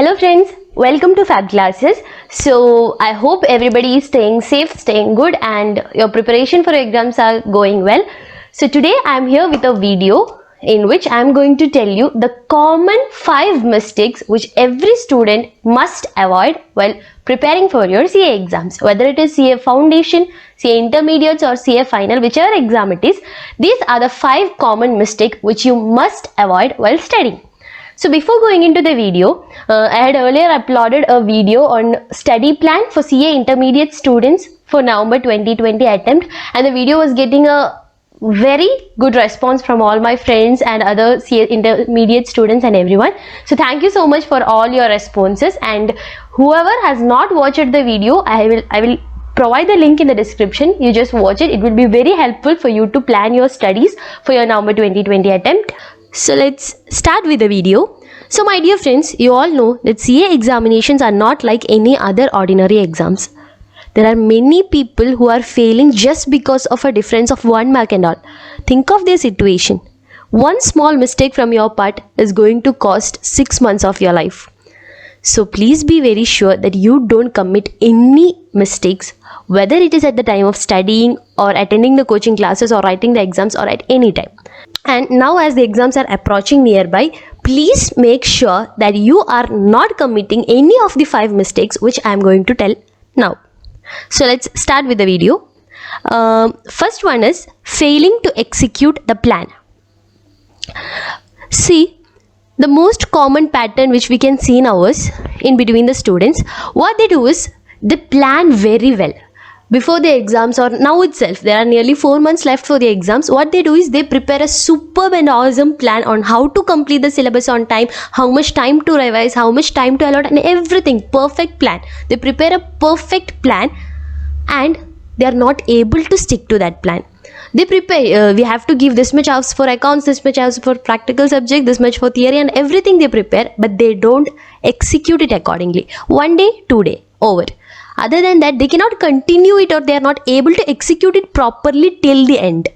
Hello friends, welcome to Fab Classes. So I hope everybody is staying safe, staying good, and your preparation for your exams are going well. So today I am here with a video in which I am going to tell you the common 5 mistakes which every student must avoid while preparing for your CA exams. Whether it is CA Foundation, CA Intermediates or CA Final, whichever exam it is, these are the 5 common mistakes which you must avoid while studying. So before going into the video, I had earlier uploaded a video on study plan for CA Intermediate students for November 2020 attempt, and the video was getting a very good response from all my friends and other CA Intermediate students and everyone. So thank you so much for all your responses, and whoever has not watched the video, I will provide the link in the description. You just watch it. It will be very helpful for you to plan your studies for your November 2020 attempt. So let's start with the video. So my dear friends, you all know that CA examinations are not like any other ordinary exams. There are many people who are failing just because of a difference of 1 mark and all. Think of their situation. One small mistake from your part is going to cost 6 months of your life. So please be very sure that you don't commit any mistakes, whether it is at the time of studying or attending the coaching classes or writing the exams or at any time. And now as the exams are approaching nearby, please make sure that you are not committing any of the 5 mistakes which I am going to tell now. So let's start with the video. First one is failing to execute the plan. See, the most common pattern which we can see now is in between the students, what they do is they plan very well. Before the exams or now itself, there are nearly 4 months left for the exams. What they do is they prepare a superb and awesome plan on how to complete the syllabus on time, how much time to revise, how much time to allot, and everything. Perfect plan. They prepare a perfect plan and they are not able to stick to that plan. They prepare, we have to give this much hours for accounts, this much hours for practical subject, this much for theory, and everything they prepare, but they don't execute it accordingly. 1 day, 2 day, over. Other than that, they cannot continue it or they are not able to execute it properly till the end.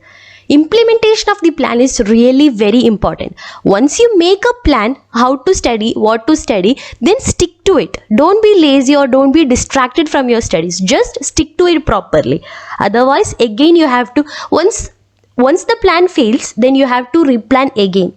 Implementation of the plan is really very important. Once you make a plan how to study, what to study, then stick to it. Don't be lazy or don't be distracted from your studies. Just stick to it properly. Otherwise, again you have to, once the plan fails, then you have to replan again.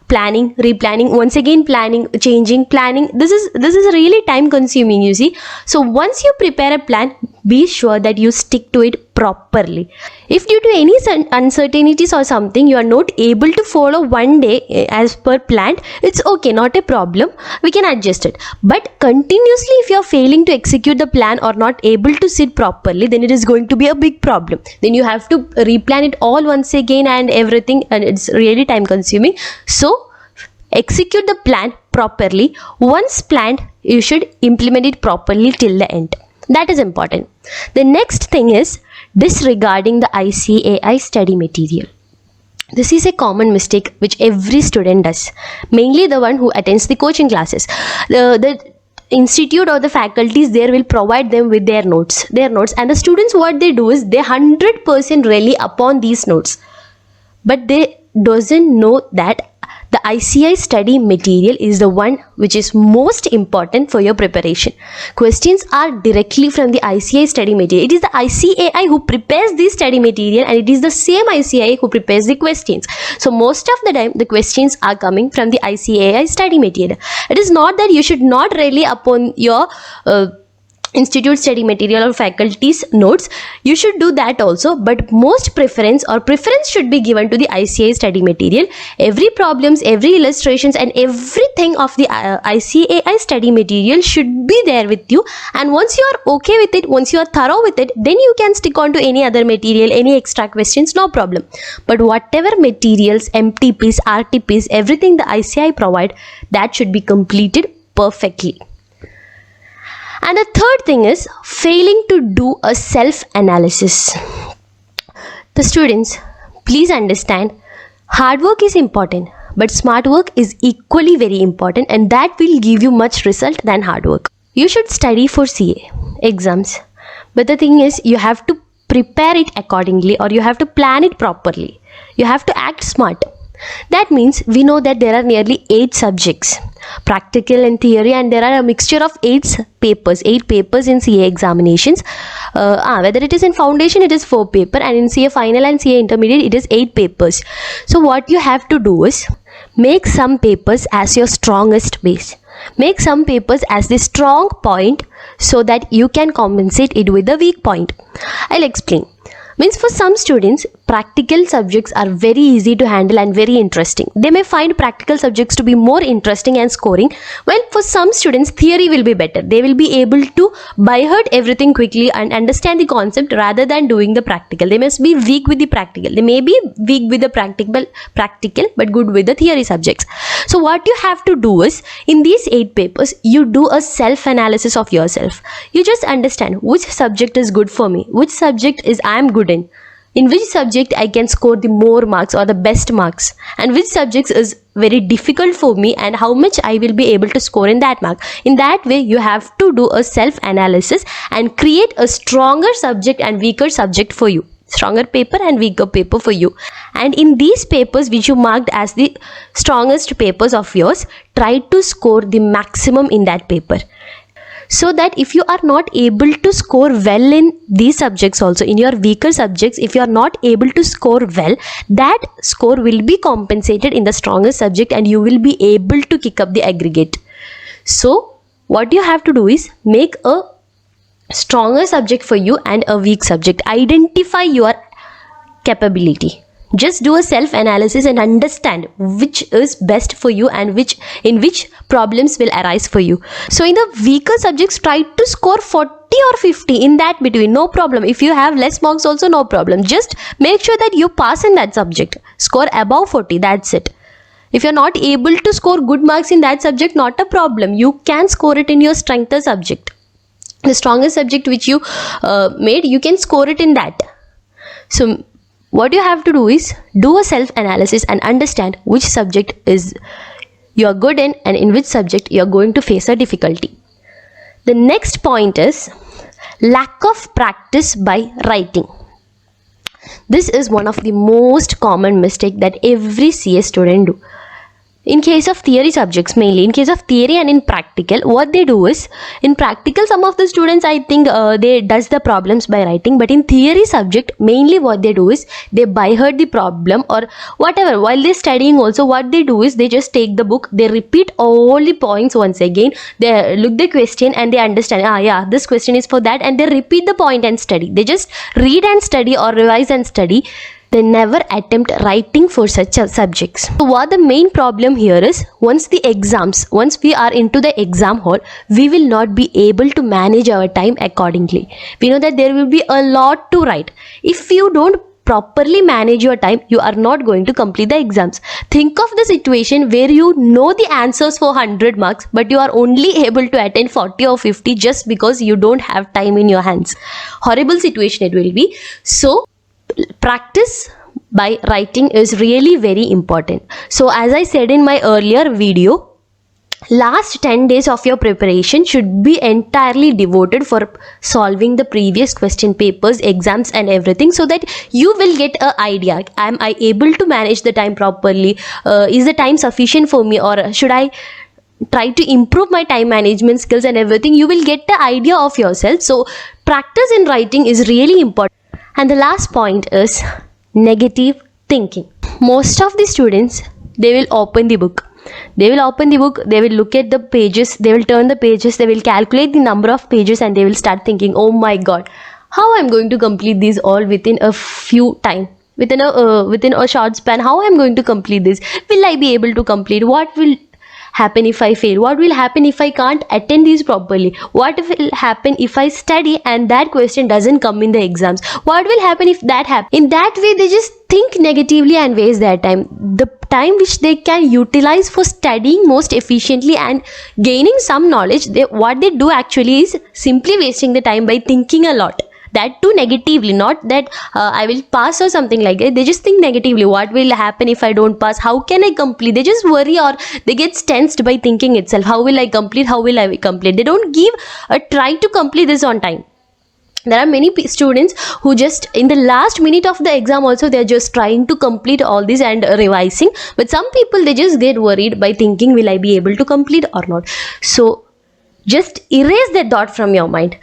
Planning, replanning, once again planning, changing, planning. This is really time consuming, you see. So once you prepare a plan, be sure that you stick to it properly. If due to any uncertainties or something you are not able to follow 1 day as per planned, it's okay, not a problem. We can adjust it. But continuously if you are failing to execute the plan or not able to sit properly, then it is going to be a big problem. Then you have to replan it all once again and everything, and it's really time consuming. So execute the plan properly. Once planned, you should implement it properly till the end. That is important. The next thing is disregarding the ICAI study material. This is a common mistake which every student does, mainly the one who attends the coaching classes. The institute or the faculties there will provide them with their notes, and the students, what they do is they 100% rely upon these notes, but they doesn't know that the ICAI study material is the one which is most important for your preparation. Questions are directly from the ICAI study material. It is the ICAI who prepares the study material, and it is the same ICAI who prepares the questions. So most of the time the questions are coming from the ICAI study material. It is not that you should not rely upon your institute study material or faculty's notes. You should do that also, but most preference should be given to the ICAI study material. Every problems, every illustrations and everything of the ICAI study material should be there with you, and once you are okay with it, once you are thorough with it, then you can stick on to any other material, any extra questions, no problem. But whatever materials, MTPs, RTPs, everything the ICAI provide, that should be completed perfectly. And the third thing is failing to do a self-analysis. The students, please understand, hard work is important, but smart work is equally very important, and that will give you much result than hard work. You should study for CA exams, but the thing is you have to prepare it accordingly, or you have to plan it properly. You have to act smart. That means we know that there are nearly 8 subjects, practical and theory, and there are a mixture of 8 papers in CA examinations. Whether it is in foundation, it is 4 paper, and in CA final and CA intermediate, it is 8 papers. So what you have to do is make some papers as your strongest base. Make some papers as the strong point so that you can compensate it with the weak point. I'll explain. Means for some students, practical subjects are very easy to handle and very interesting. They may find practical subjects to be more interesting and scoring, while for some students, theory will be better. They will be able to by heart everything quickly and understand the concept rather than doing the practical. They must be weak with the practical. They may be weak with the practical but good with the theory subjects. So what you have to do is, in these 8 papers, you do a self-analysis of yourself. You just understand which subject is good for me, which subject is I am good in which subject I can score the more marks or the best marks, and which subjects is very difficult for me and how much I will be able to score in that mark. In that way, you have to do a self-analysis and create a stronger subject and weaker subject for you. Stronger paper and weaker paper for you. And in these papers which you marked as the strongest papers of yours, try to score the maximum in that paper. So that if you are not able to score well in these subjects also, in your weaker subjects, if you are not able to score well, that score will be compensated in the stronger subject and you will be able to kick up the aggregate. So what you have to do is make a stronger subject for you and a weak subject. Identify your capability. Just do a self-analysis and understand which is best for you and in which problems will arise for you. So in the weaker subjects, try to score 40 or 50 in that between. No problem. If you have less marks also, no problem. Just make sure that you pass in that subject. Score above 40. That's it. If you're not able to score good marks in that subject, not a problem. You can score it in your strengther subject. The strongest subject which you made, you can score it in that. So what you have to do is do a self-analysis and understand which subject is you are good in and in which subject you are going to face a difficulty. The next point is lack of practice by writing. This is one of the most common mistake that every CA student do. In case of theory subjects, mainly in case of theory and in practical, what they do is, in practical some of the students I think they does the problems by writing, but in theory subject mainly what they do is they by heart the problem or whatever. While they studying also, what they do is they just take the book, they repeat all the points once again, they look the question and they understand, yeah, this question is for that, and they repeat the point and study. They just read and study or revise and study. They never attempt writing for such subjects. So what the main problem here is, once we are into the exam hall, we will not be able to manage our time accordingly. We know that there will be a lot to write. If you don't properly manage your time, you are not going to complete the exams. Think of the situation where you know the answers for 100 marks, but you are only able to attend 40 or 50 just because you don't have time in your hands. Horrible situation it will be. So practice by writing is really very important. So as I said in my earlier video, last 10 days of your preparation should be entirely devoted for solving the previous question papers, exams and everything, so that you will get an idea. Am I able to manage the time properly? Is the time sufficient for me, or should I try to improve my time management skills and everything? You will get the idea of yourself. So practice in writing is really important. And the last point is negative thinking. Most of the students, they will open the book. They will look at the pages, they will turn the pages, they will calculate the number of pages and they will start thinking, oh my god, how I'm going to complete these all within a few time. Within a short span, how I'm going to complete this? Will I be able to complete? What will happen if I fail? What will happen if I can't attend these properly? What will happen if I study and that question doesn't come in the exams? What will happen if that happens? In that way, they just think negatively and waste their time. The time which they can utilize for studying most efficiently and gaining some knowledge, what they do actually is simply wasting the time by thinking a lot. That too negatively, not that I will pass or something like that. They just think negatively. What will happen if I don't pass? How can I complete? They just worry or they get tensed by thinking itself. How will I complete? How will I complete? They don't give a try to complete this on time. There are many students who just in the last minute of the exam also they're just trying to complete all this and revising, but some people they just get worried by thinking, will I be able to complete or not? So just erase that thought from your mind.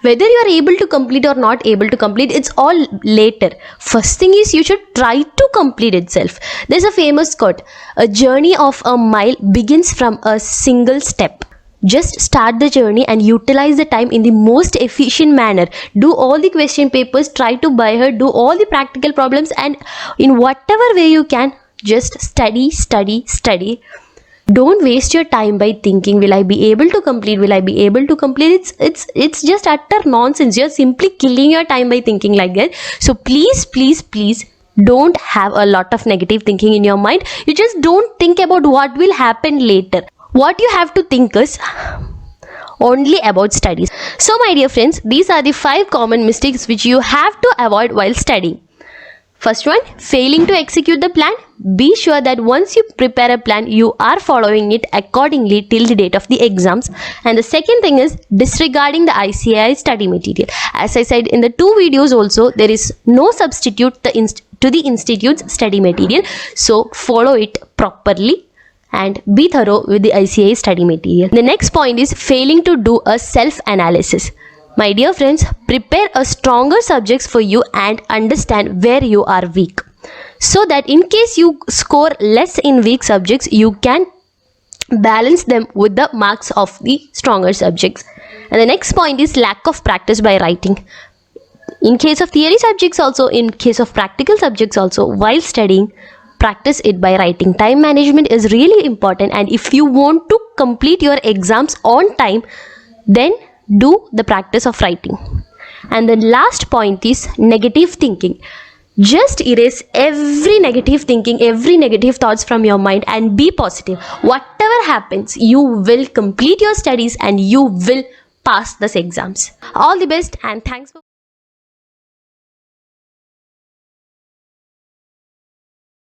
Whether you are able to complete or not able to complete, it's all later. First thing is you should try to complete itself. There's a famous quote, a journey of a mile begins from a single step. Just start the journey and utilize the time in the most efficient manner. Do all the question papers, try to buy her, do all the practical problems, and in whatever way you can, just study. Don't waste your time by thinking, will I be able to complete, will I be able to complete? It's just utter nonsense. You're simply killing your time by thinking like that. So please don't have a lot of negative thinking in your mind. You just don't think about what will happen later. What you have to think is only about studies. So my dear friends, these are the 5 common mistakes which you have to avoid while studying. First one, failing to execute the plan. Be sure that once you prepare a plan, you are following it accordingly till the date of the exams. And the second thing is disregarding the ICAI study material. As I said in the 2 videos also, there is no substitute to the institute's study material. So follow it properly and be thorough with the ICAI study material. The next point is failing to do a self-analysis. My dear friends, prepare a stronger subjects for you and understand where you are weak, so that in case you score less in weak subjects, you can balance them with the marks of the stronger subjects. And the next point is lack of practice by writing. In case of theory subjects also, in case of practical subjects also, while studying, practice it by writing. Time management is really important, and if you want to complete your exams on time, then do the practice of writing. And the last point is negative thinking. Just erase every negative thinking, every negative thoughts from your mind and be positive. Whatever happens, you will complete your studies and you will pass these exams. All the best and thanks for